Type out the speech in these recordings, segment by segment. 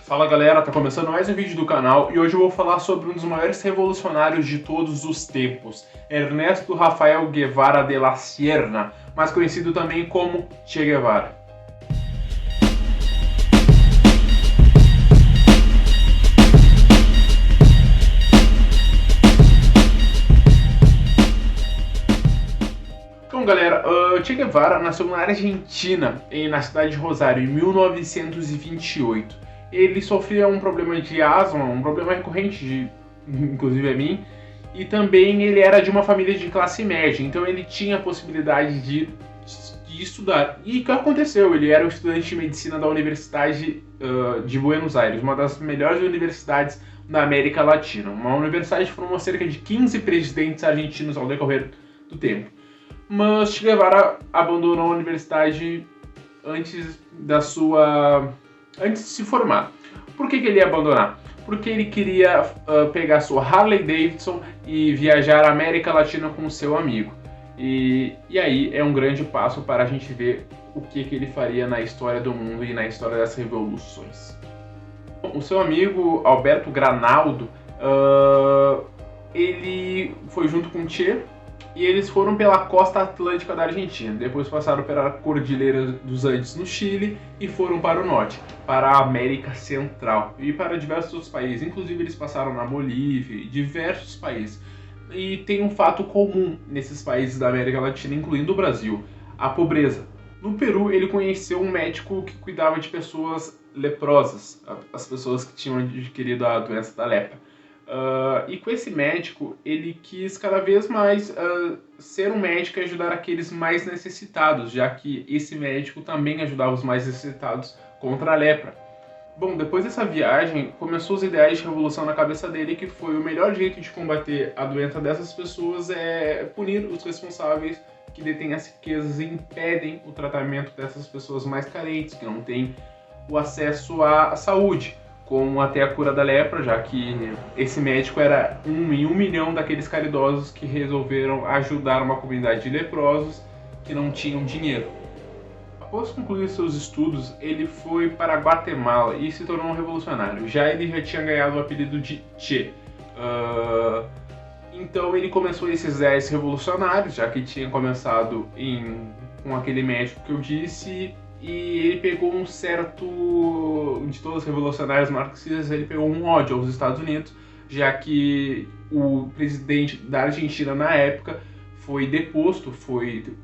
Fala galera, tá começando mais um vídeo do canal e hoje eu vou falar sobre um dos maiores revolucionários de todos os tempos, Ernesto Rafael Guevara de la Serna, mais conhecido também como Che Guevara. Então galera, Che Guevara nasceu na Argentina, na cidade de Rosário, em 1928. Ele sofria um problema de asma, um problema recorrente, inclusive a mim, e também ele era de uma família de classe média, então ele tinha a possibilidade de estudar. E o que aconteceu? Ele era um estudante de medicina da Universidade de Buenos Aires, uma das melhores universidades da América Latina. Uma universidade que formou cerca de 15 presidentes argentinos ao decorrer do tempo. Mas Che Guevara abandonou a universidade antes de se formar. Por que ele ia abandonar? Porque ele queria pegar sua Harley Davidson e viajar à América Latina com o seu amigo. E aí é um grande passo para a gente ver o que ele faria na história do mundo e na história das revoluções. O seu amigo Alberto Granaldo, ele foi junto com Che, e eles foram pela costa atlântica da Argentina, depois passaram pela Cordilheira dos Andes no Chile e foram para o norte, para a América Central e para diversos outros países, inclusive eles passaram na Bolívia e diversos países. E tem um fato comum nesses países da América Latina, incluindo o Brasil, a pobreza. No Peru ele conheceu um médico que cuidava de pessoas leprosas, as pessoas que tinham adquirido a doença da lepra. E com esse médico, ele quis cada vez mais ser um médico e ajudar aqueles mais necessitados, já que esse médico também ajudava os mais necessitados contra a lepra. Bom, depois dessa viagem, começou os ideais de revolução na cabeça dele, que foi o melhor jeito de combater a doença dessas pessoas é punir os responsáveis que detêm as riquezas e impedem o tratamento dessas pessoas mais carentes, que não têm o acesso à saúde, como até a cura da lepra, já que esse médico era em 1 milhão daqueles caridosos que resolveram ajudar uma comunidade de leprosos que não tinham dinheiro. Após concluir seus estudos, ele foi para Guatemala e se tornou um revolucionário. Ele já tinha ganhado o apelido de Che. Então ele começou esses 10 revolucionários, já que tinha começado com aquele médico que eu disse. E ele pegou de todos os revolucionários marxistas, ele pegou um ódio aos Estados Unidos, já que o presidente da Argentina na época foi deposto,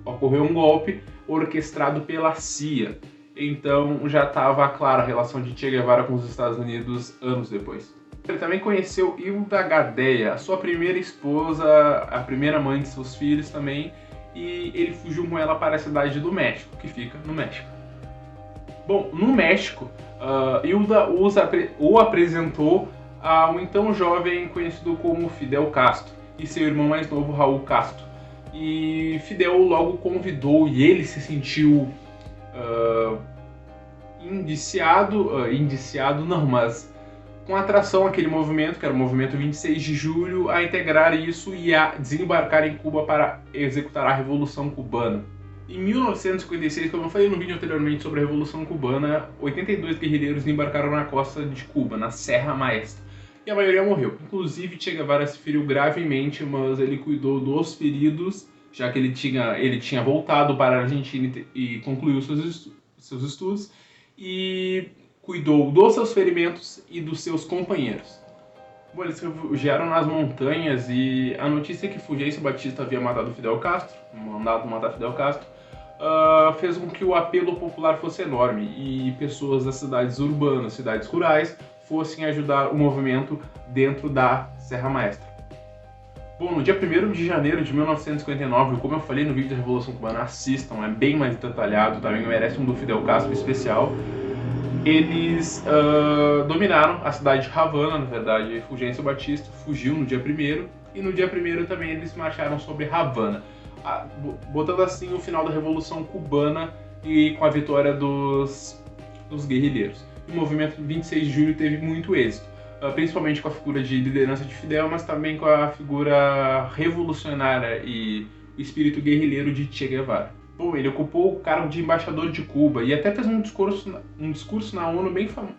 ocorreu um golpe orquestrado pela CIA. Então já estava clara a relação de Che Guevara com os Estados Unidos anos depois. Ele também conheceu Hilda Gadea, a sua primeira esposa, a primeira mãe de seus filhos também, e ele fugiu com ela para a cidade do México, que fica no México. Bom, no México, Hilda o apresentou a um então jovem conhecido como Fidel Castro e seu irmão mais novo, Raul Castro. E Fidel logo convidou e ele se sentiu com atração àquele movimento, que era o movimento 26 de julho, a integrar isso e a desembarcar em Cuba para executar a Revolução Cubana. Em 1956, como eu falei no vídeo anteriormente sobre a Revolução Cubana, 82 guerrilheiros embarcaram na costa de Cuba, na Serra Maestra, e a maioria morreu. Inclusive, Che Guevara se feriu gravemente, mas ele cuidou dos feridos, já que ele tinha voltado para a Argentina e concluiu seus estudos, e cuidou dos seus ferimentos e dos seus companheiros. Bom, eles se refugiaram nas montanhas e a notícia que Fulgêncio Batista havia mandado matar Fidel Castro, fez com que o apelo popular fosse enorme e pessoas das cidades urbanas, cidades rurais, fossem ajudar o movimento dentro da Serra Maestra. Bom, no dia 1º de janeiro de 1959, como eu falei no vídeo da Revolução Cubana, assistam, é bem mais detalhado, também merece um do Fidel Castro especial. Eles dominaram a cidade de Havana, na verdade, Fulgêncio Batista fugiu no dia 1º, e no dia 1º também eles marcharam sobre Havana, botando assim o final da Revolução Cubana e com a vitória dos guerrilheiros. O movimento 26 de julho teve muito êxito, principalmente com a figura de liderança de Fidel, mas também com a figura revolucionária e o espírito guerrilheiro de Che Guevara. Bom, ele ocupou o cargo de embaixador de Cuba e até fez um discurso na ONU bem famoso.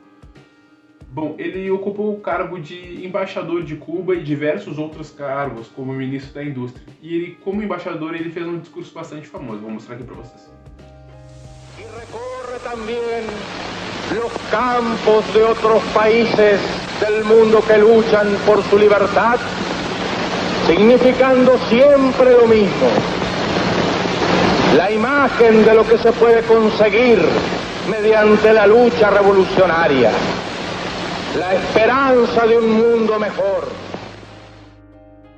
Bom, ele ocupou o cargo de embaixador de Cuba e diversos outros cargos, como ministro da indústria. E ele, como embaixador, ele fez um discurso bastante famoso. Vou mostrar aqui para vocês. E recorre também os campos de outros países del mundo que luchan por su libertad, significando siempre lo mismo. La imagen de lo que se puede conseguir mediante la lucha revolucionaria. La esperança de um mundo melhor.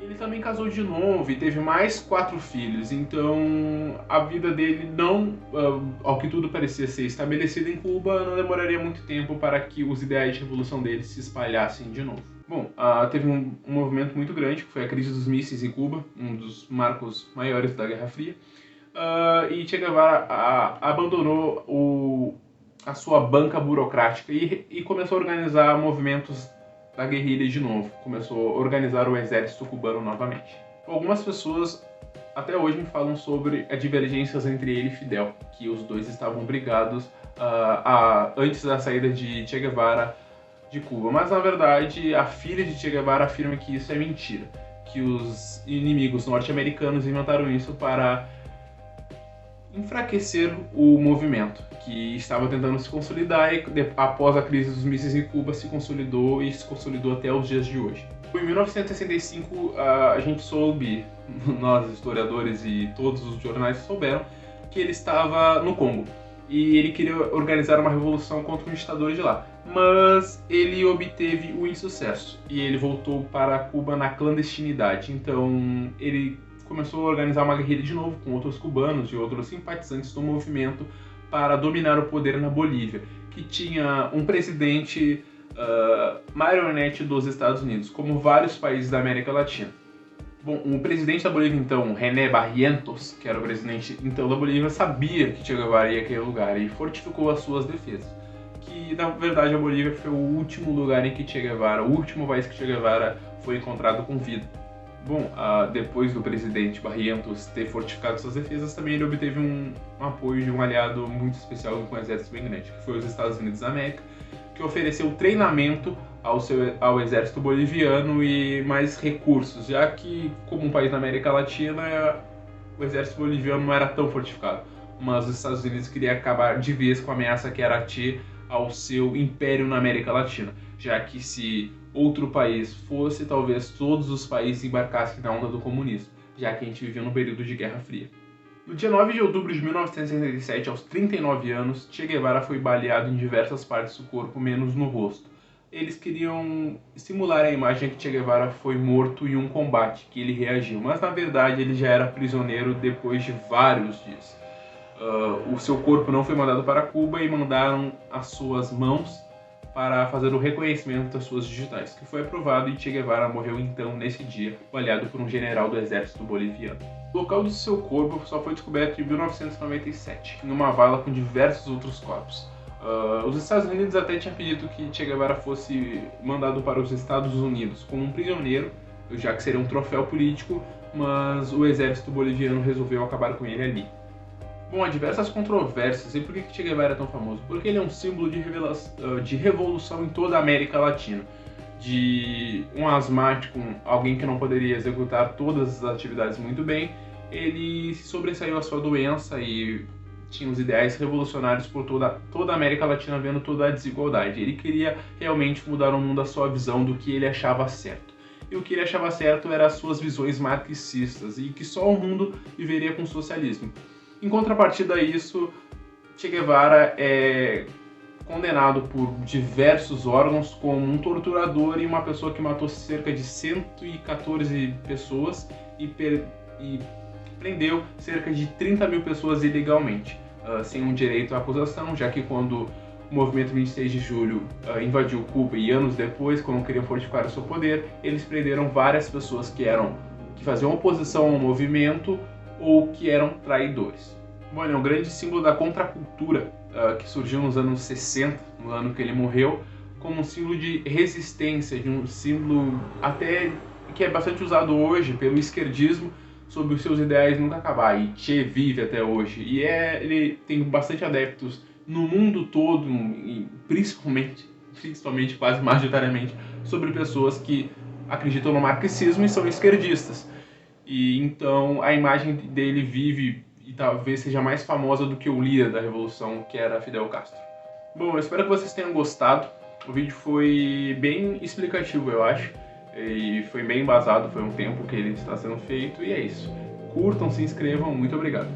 Ele também casou de novo e teve mais 4 filhos, então a vida dele não, ao que tudo parecia ser estabelecida em Cuba, não demoraria muito tempo para que os ideais de revolução dele se espalhassem de novo. Bom, teve um movimento muito grande, que foi a crise dos mísseis em Cuba, um dos marcos maiores da Guerra Fria, e Che Guevara abandonou a sua banca burocrática e começou a organizar movimentos da guerrilha de novo. Começou a organizar o exército cubano novamente. Algumas pessoas até hoje me falam sobre as divergências entre ele e Fidel, que os dois estavam brigados antes da saída de Che Guevara de Cuba. Mas na verdade a filha de Che Guevara afirma que isso é mentira, que os inimigos norte-americanos inventaram isso para enfraquecer o movimento, que estava tentando se consolidar e após a crise dos mísseis em Cuba se consolidou até os dias de hoje. Em 1965 a gente soube, nós historiadores e todos os jornais souberam, que ele estava no Congo e ele queria organizar uma revolução contra os ditadores de lá, mas ele obteve o insucesso e ele voltou para Cuba na clandestinidade. Então ele começou a organizar uma guerrilha de novo com outros cubanos e outros simpatizantes do movimento para dominar o poder na Bolívia, que tinha um presidente marionete dos Estados Unidos, como vários países da América Latina. Bom, o presidente da Bolívia, então, René Barrientos, que era o presidente então da Bolívia, sabia que Che Guevara ia aquele lugar e fortificou as suas defesas. Que, na verdade, a Bolívia foi o último lugar em que Che Guevara, o último país que Che Guevara foi encontrado com vida. Bom, depois do presidente Barrientos ter fortificado suas defesas, também ele obteve um apoio de um aliado muito especial com um exército bem grande, que foi os Estados Unidos da América, que ofereceu treinamento ao exército boliviano e mais recursos, já que, como um país da América Latina, o exército boliviano não era tão fortificado, mas os Estados Unidos queriam acabar de vez com a ameaça que era ter ao seu império na América Latina, já que se outro país fosse, talvez todos os países embarcassem na onda do comunismo, já que a gente vivia num período de Guerra Fria. No dia 9 de outubro de 1967, aos 39 anos, Che Guevara foi baleado em diversas partes do corpo, menos no rosto. Eles queriam simular a imagem que Che Guevara foi morto em um combate, que ele reagiu, mas na verdade ele já era prisioneiro depois de vários dias. O seu corpo não foi mandado para Cuba e mandaram as suas mãos para fazer o reconhecimento das suas digitais, que foi aprovado e Che Guevara morreu então nesse dia, baleado por um general do exército boliviano. O local do seu corpo só foi descoberto em 1997, numa vala com diversos outros corpos. Os Estados Unidos até tinham pedido que Che Guevara fosse mandado para os Estados Unidos como um prisioneiro, já que seria um troféu político, mas o exército boliviano resolveu acabar com ele ali. Bom, há diversas controvérsias. E por que Che Guevara é tão famoso? Porque ele é um símbolo de revolução em toda a América Latina. De um asmático, alguém que não poderia executar todas as atividades muito bem, ele se sobressaiu à sua doença e tinha os ideais revolucionários por toda a América Latina, vendo toda a desigualdade. Ele queria realmente mudar o mundo à sua visão do que ele achava certo. E o que ele achava certo eram as suas visões marxistas e que só o mundo viveria com socialismo. Em contrapartida a isso, Che Guevara é condenado por diversos órgãos como um torturador e uma pessoa que matou cerca de 114 pessoas e prendeu cerca de 30 mil pessoas ilegalmente, sem um direito à acusação, já que quando o movimento 26 de julho invadiu Cuba e anos depois, quando queriam fortificar o seu poder, eles prenderam várias pessoas que faziam oposição ao movimento ou que eram traidores. Bom, ele é um grande símbolo da contracultura que surgiu nos anos 60, no ano que ele morreu, como um símbolo de resistência, de um símbolo até que é bastante usado hoje pelo esquerdismo sobre os seus ideais nunca acabar. E Che vive até hoje. E ele tem bastante adeptos no mundo todo, e principalmente principalmente, quase majoritariamente, sobre pessoas que acreditam no marxismo e são esquerdistas. E então a imagem dele vive e talvez seja mais famosa do que o líder da revolução, que era Fidel Castro. Bom, eu espero que vocês tenham gostado. O vídeo foi bem explicativo, eu acho, e foi bem embasado, foi um tempo que ele está sendo feito, e é isso. Curtam, se inscrevam, muito obrigado.